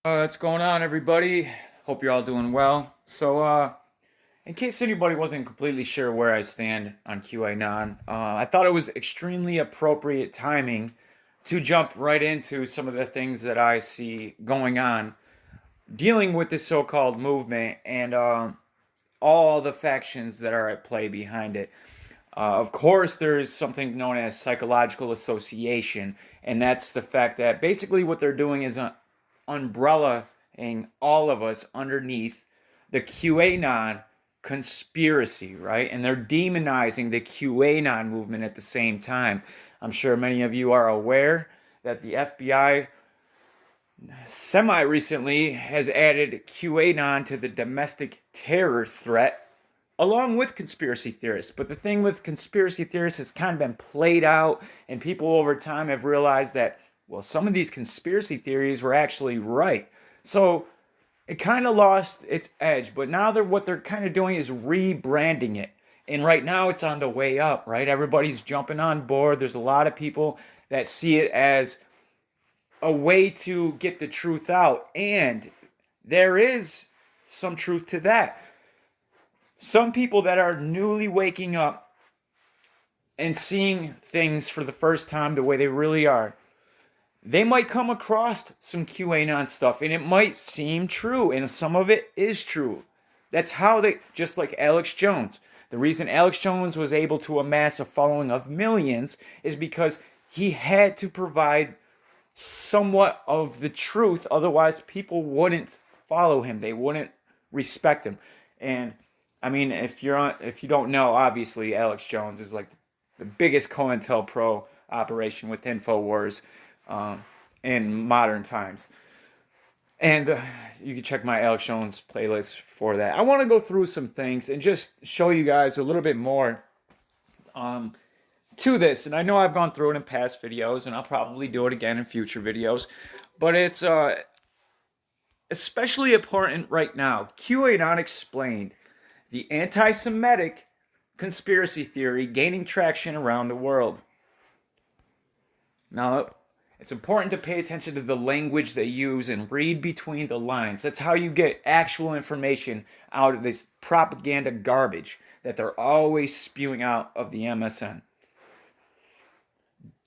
What's going on, everybody? Hope you're all doing well. In case anybody wasn't completely sure where I stand on QAnon, I thought it was extremely appropriate timing to jump right into some of the things that I see going on, dealing with this so-called movement and all the factions that are at play behind it. Of course, there is something known as psychological association, and that's the fact that basically what they're doing is umbrellaing all of us underneath the QAnon conspiracy, right? And they're demonizing the QAnon movement at the same time. I'm sure many of you are aware that the FBI semi recently has added QAnon to the domestic terror threat along with conspiracy theorists. But the thing with conspiracy theorists has kind of been played out, and people over time have realized that, well, some of these conspiracy theories were actually right. So it kind of lost its edge, but now what they're kind of doing is rebranding it. And right now it's on the way up, right? Everybody's jumping on board. There's a lot of people that see it as a way to get the truth out. And there is some truth to that. Some people that are newly waking up and seeing things for the first time the way they really are, they might come across some QAnon stuff and it might seem true, and some of it is true. That's how just like Alex Jones. The reason Alex Jones was able to amass a following of millions is because he had to provide somewhat of the truth. Otherwise, people wouldn't follow him. They wouldn't respect him. And I mean, if you don't know, obviously Alex Jones is like the biggest COINTELPRO operation with InfoWars in modern times. And you can check my Alex Jones playlist for that. I want to go through some things and just show you guys a little bit more to this. And I know I've gone through it in past videos, and I'll probably do it again in future videos. But it's especially important right now. QAnon explained the anti-Semitic conspiracy theory gaining traction around the world. Now, it's important to pay attention to the language they use and read between the lines. That's how you get actual information out of this propaganda garbage that they're always spewing out of the MSN.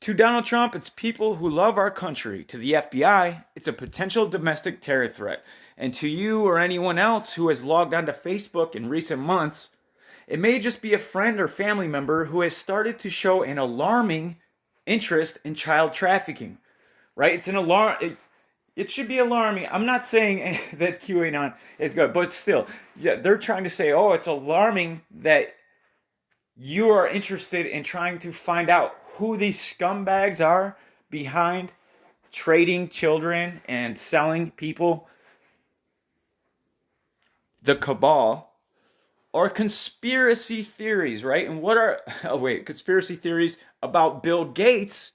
To Donald Trump, it's people who love our country. To the FBI, it's a potential domestic terror threat. And to you or anyone else who has logged onto Facebook in recent months, it may just be a friend or family member who has started to show an alarming interest in child trafficking, right? It's an alarm. It should be alarming. I'm not saying that QAnon is good, but still, yeah, they're trying to say, oh, it's alarming that you are interested in trying to find out who these scumbags are behind trading children and selling people, the cabal, or conspiracy theories, right? And what are, conspiracy theories about Bill Gates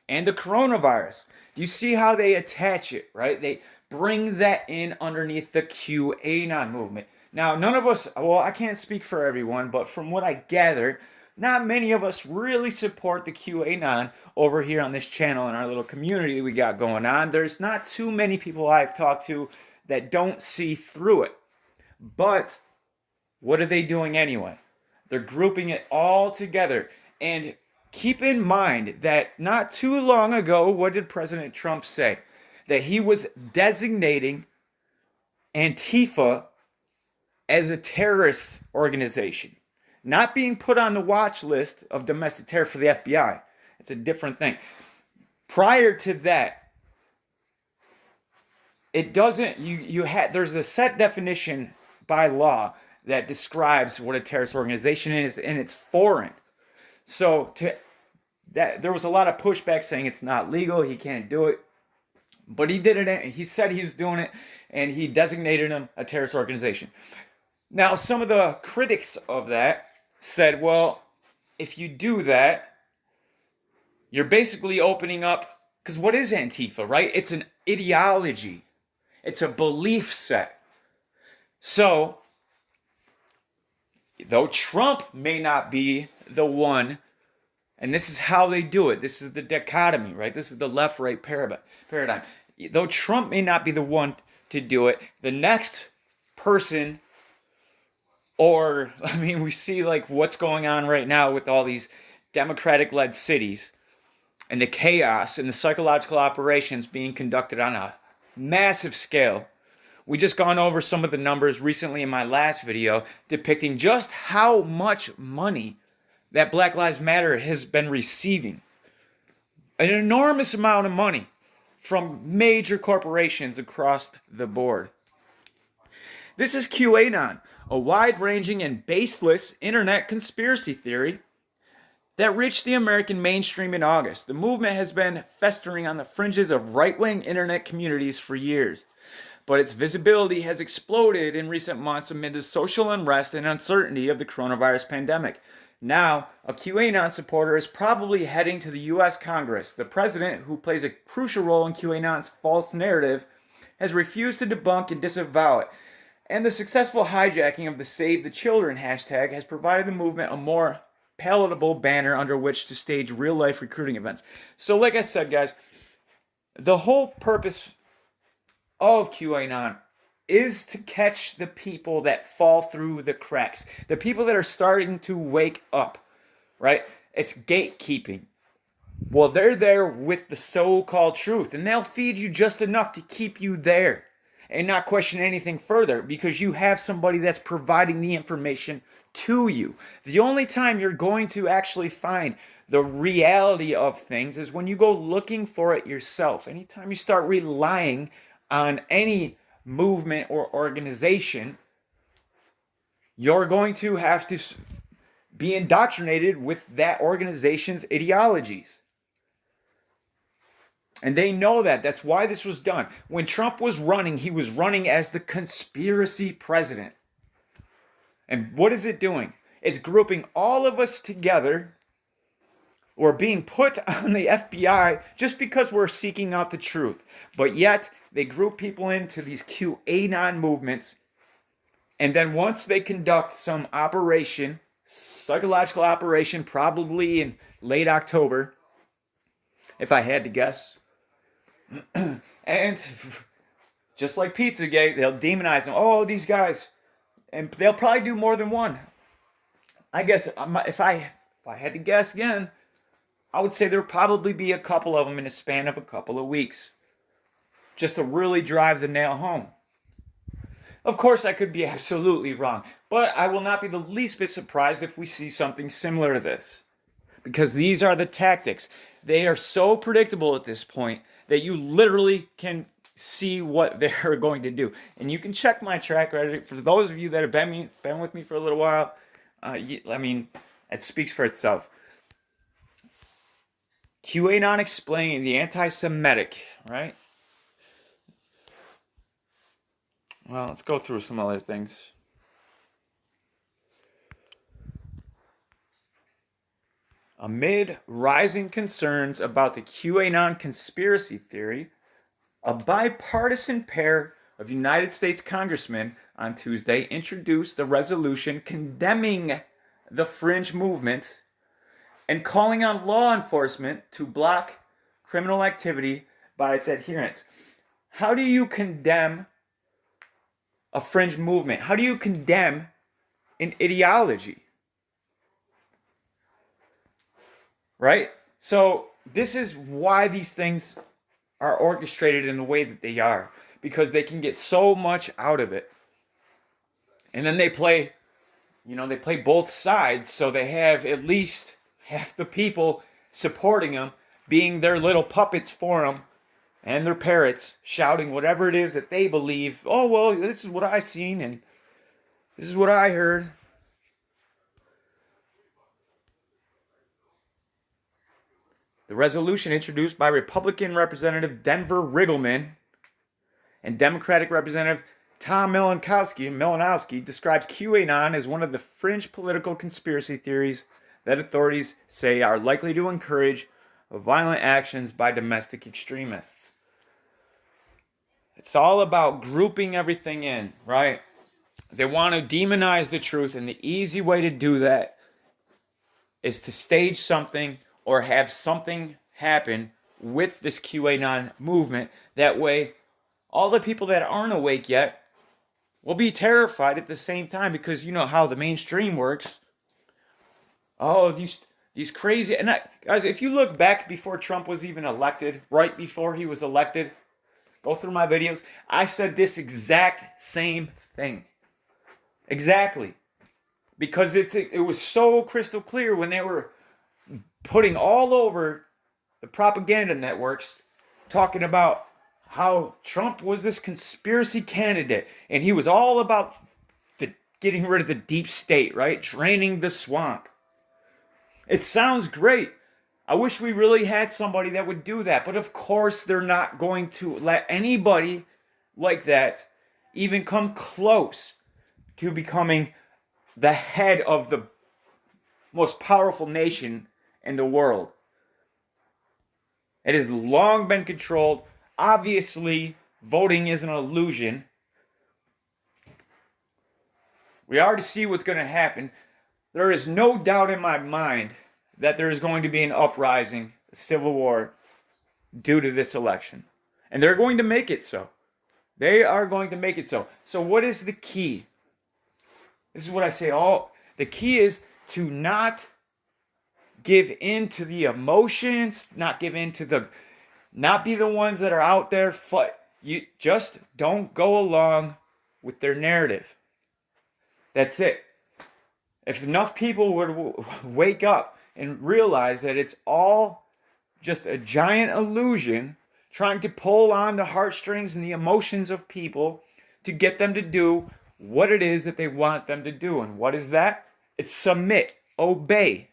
and the coronavirus. Do you see how they attach it, right? They bring that in underneath the QAnon movement. Now, none of us, well, I can't speak for everyone, but from what I gather, not many of us really support the QAnon over here on this channel in our little community we got going on. There's not too many people I've talked to that don't see through it. But what are they doing anyway? They're grouping it all together. And keep in mind that not too long ago, what did President Trump say? That he was designating Antifa as a terrorist organization, not being put on the watch list of domestic terror for the FBI. It's a different thing. Prior to that, it doesn't, there's a set definition by law that describes what a terrorist organization is, and it's foreign. So there was a lot of pushback saying it's not legal, he can't do it. But he did it, he said he was doing it, and he designated him a terrorist organization. Now, some of the critics of that said, well, if you do that, you're basically opening up, because what is Antifa, right? It's an ideology. It's a belief set. So, though Trump may not be the one, and this is how they do it. This is the dichotomy, right? This is the left-right paradigm. though Trump may not be the one to do it, the next person, or I mean, we see like what's going on right now with all these Democratic led cities and the chaos and the psychological operations being conducted on a massive scale. We just gone over some of the numbers recently in my last video depicting just how much money that Black Lives Matter has been receiving. An enormous amount of money from major corporations across the board. This is QAnon, a wide-ranging and baseless internet conspiracy theory that reached the American mainstream in August. The movement has been festering on the fringes of right-wing internet communities for years, but its visibility has exploded in recent months amid the social unrest and uncertainty of the coronavirus pandemic. Now, a QAnon supporter is probably heading to the U.S. Congress. The president, who plays a crucial role in QAnon's false narrative, has refused to debunk and disavow it. And the successful hijacking of the Save the Children hashtag has provided the movement a more palatable banner under which to stage real-life recruiting events. So like I said, guys, the whole purpose of QAnon is to catch the people that fall through the cracks, the people that are starting to wake up, right? It's gatekeeping. Well, they're there with the so-called truth, and they'll feed you just enough to keep you there and not question anything further because you have somebody that's providing the information to you. The only time you're going to actually find the reality of things is when you go looking for it yourself. Anytime you start relying on any movement or organization, you're going to have to be indoctrinated with that organization's ideologies. And they know that. That's why this was done. When Trump was running, he was running as the conspiracy president. And what is it doing? It's grouping all of us together. We're being put on the FBI just because we're seeking out the truth. But yet, they group people into these QAnon movements. And then once they conduct some operation, psychological operation, probably in late October, if I had to guess, and just like Pizzagate, they'll demonize them. Oh, these guys. And they'll probably do more than one. I guess if I had to guess again, I would say there would probably be a couple of them in a span of a couple of weeks, just to really drive the nail home. Of course, I could be absolutely wrong, but I will not be the least bit surprised if we see something similar to this, because these are the tactics. They are so predictable at this point that you literally can see what they're going to do. And you can check my track record. For those of you that have been with me for a little while, I mean, it speaks for itself. QAnon explaining the anti-Semitic, right? Well, let's go through some other things. Amid rising concerns about the QAnon conspiracy theory, a bipartisan pair of United States congressmen on Tuesday introduced a resolution condemning the fringe movement and calling on law enforcement to block criminal activity by its adherents. How do you condemn a fringe movement? How do you condemn an ideology? Right? So this is why these things are orchestrated in the way that they are, because they can get so much out of it. And then they play both sides, so they have at least half the people supporting them, being their little puppets for them, and their parrots, shouting whatever it is that they believe. Oh, well, this is what I seen, and this is what I heard. The resolution introduced by Republican Representative Denver Riggleman and Democratic Representative Tom Malinowski describes QAnon as one of the fringe political conspiracy theories that authorities say are likely to encourage violent actions by domestic extremists. It's all about grouping everything in, right? They want to demonize the truth, and the easy way to do that is to stage something or have something happen with this QAnon movement That way, all the people that aren't awake yet will be terrified at the same time, because you know how the mainstream works. Oh, these crazy, and guys, if you look back before Trump was even elected, right before he was elected, go through my videos. I said this exact same thing. Exactly. Because it was so crystal clear when they were putting all over the propaganda networks talking about how Trump was this conspiracy candidate and he was all about getting rid of the deep state, right? Draining the swamp. It sounds great. I wish we really had somebody that would do that. But of course, they're not going to let anybody like that even come close to becoming the head of the most powerful nation in the world. It has long been controlled. Obviously, voting is an illusion. We already see what's going to happen. There is no doubt in my mind that there is going to be an uprising, a civil war, due to this election. And they're going to make it so. They are going to make it so. So what is the key? This is what I say. The key is to not give in to the emotions, not be the ones that are out there. You just don't go along with their narrative. That's it. If enough people would wake up and realize that it's all just a giant illusion trying to pull on the heartstrings and the emotions of people to get them to do what it is that they want them to do. And what is that? It's submit, obey.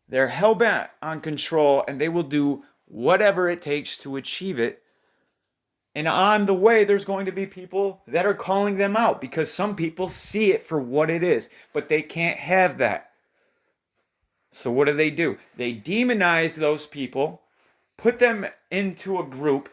They're hell-bent on control, and they will do whatever it takes to achieve it. And on the way, there's going to be people that are calling them out, because some people see it for what it is, but they can't have that. So what do? They demonize those people, put them into a group,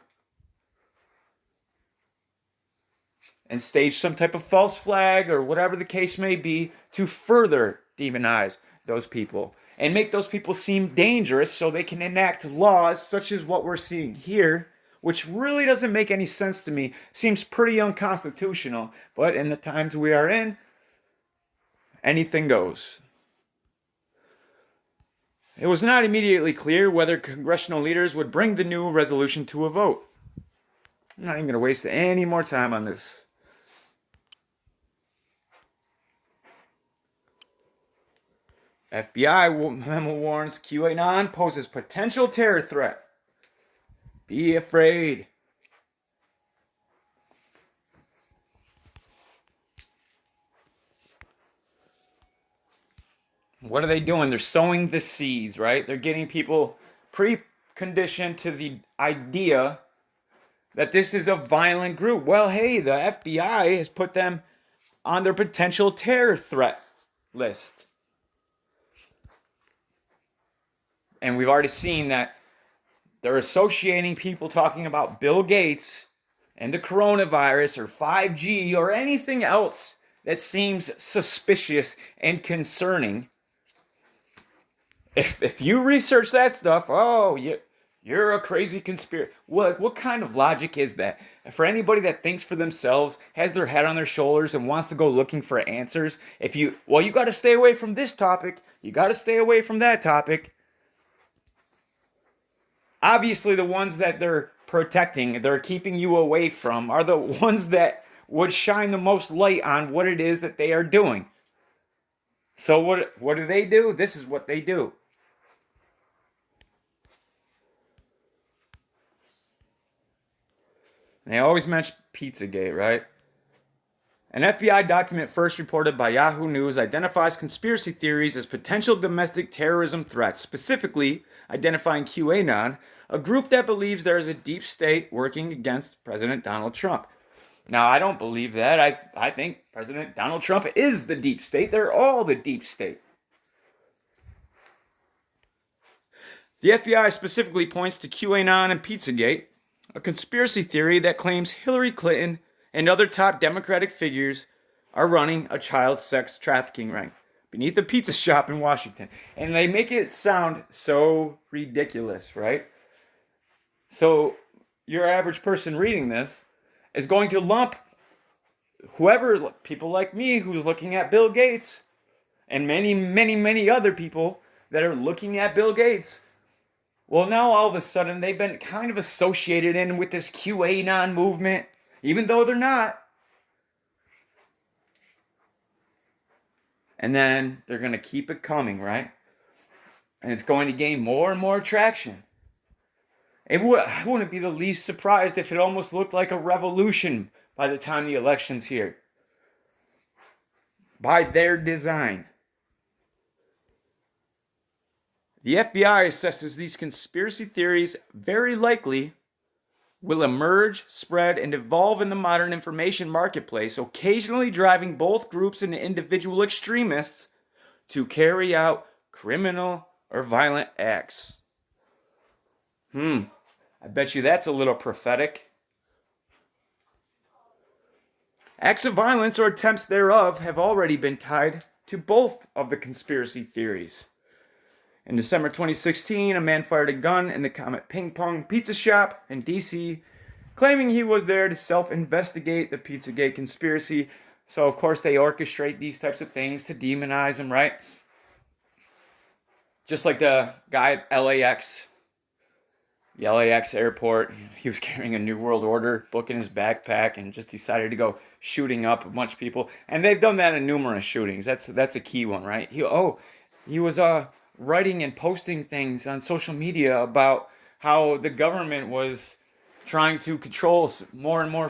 and stage some type of false flag or whatever the case may be to further demonize those people and make those people seem dangerous so they can enact laws such as what we're seeing here, which really doesn't make any sense to me. Seems pretty unconstitutional, but in the times we are in, anything goes. It was not immediately clear whether congressional leaders would bring the new resolution to a vote. I'm not even going to waste any more time on this. FBI memo warns QAnon poses potential terror threat. Be afraid. What are they doing? They're sowing the seeds, right? They're getting people preconditioned to the idea that this is a violent group. Well, hey, the FBI has put them on their potential terror threat list. And we've already seen that they're associating people talking about Bill Gates and the coronavirus or 5G or anything else that seems suspicious and concerning. If you research that stuff, you're a crazy conspiracy. What kind of logic is that? For anybody that thinks for themselves, has their head on their shoulders, and wants to go looking for answers, you got to stay away from this topic. You got to stay away from that topic. Obviously, the ones that they're protecting, they're keeping you away from, are the ones that would shine the most light on what it is that they are doing. So what do? This is what they do. They always mention Pizzagate, right? An FBI document first reported by Yahoo News identifies conspiracy theories as potential domestic terrorism threats, specifically identifying QAnon, a group that believes there is a deep state working against President Donald Trump. Now, I don't believe that. I think President Donald Trump is the deep state. They're all the deep state. The FBI specifically points to QAnon and Pizzagate, a conspiracy theory that claims Hillary Clinton and other top Democratic figures are running a child sex trafficking ring beneath a pizza shop in Washington. And they make it sound so ridiculous, right? So your average person reading this is going to lump whoever, people like me who's looking at Bill Gates and many, many, many other people that are looking at Bill Gates. Well, now all of a sudden they've been kind of associated in with this QAnon movement, even though they're not. And then they're going to keep it coming, right? And it's going to gain more and more traction. I wouldn't be the least surprised if it almost looked like a revolution by the time the election's here. By their design. The FBI assesses these conspiracy theories very likely will emerge, spread, and evolve in the modern information marketplace, occasionally driving both groups and individual extremists to carry out criminal or violent acts. I bet you that's a little prophetic. Acts of violence or attempts thereof have already been tied to both of the conspiracy theories. In December 2016, a man fired a gun in the Comet Ping Pong Pizza Shop in D.C., claiming he was there to self-investigate the Pizzagate conspiracy. So, of course, they orchestrate these types of things to demonize him, right? Just like the guy at LAX, the LAX airport, he was carrying a New World Order book in his backpack and just decided to go shooting up a bunch of people. And they've done that in numerous shootings. That's a key one, right? He was writing and posting things on social media about how the government was trying to control more and more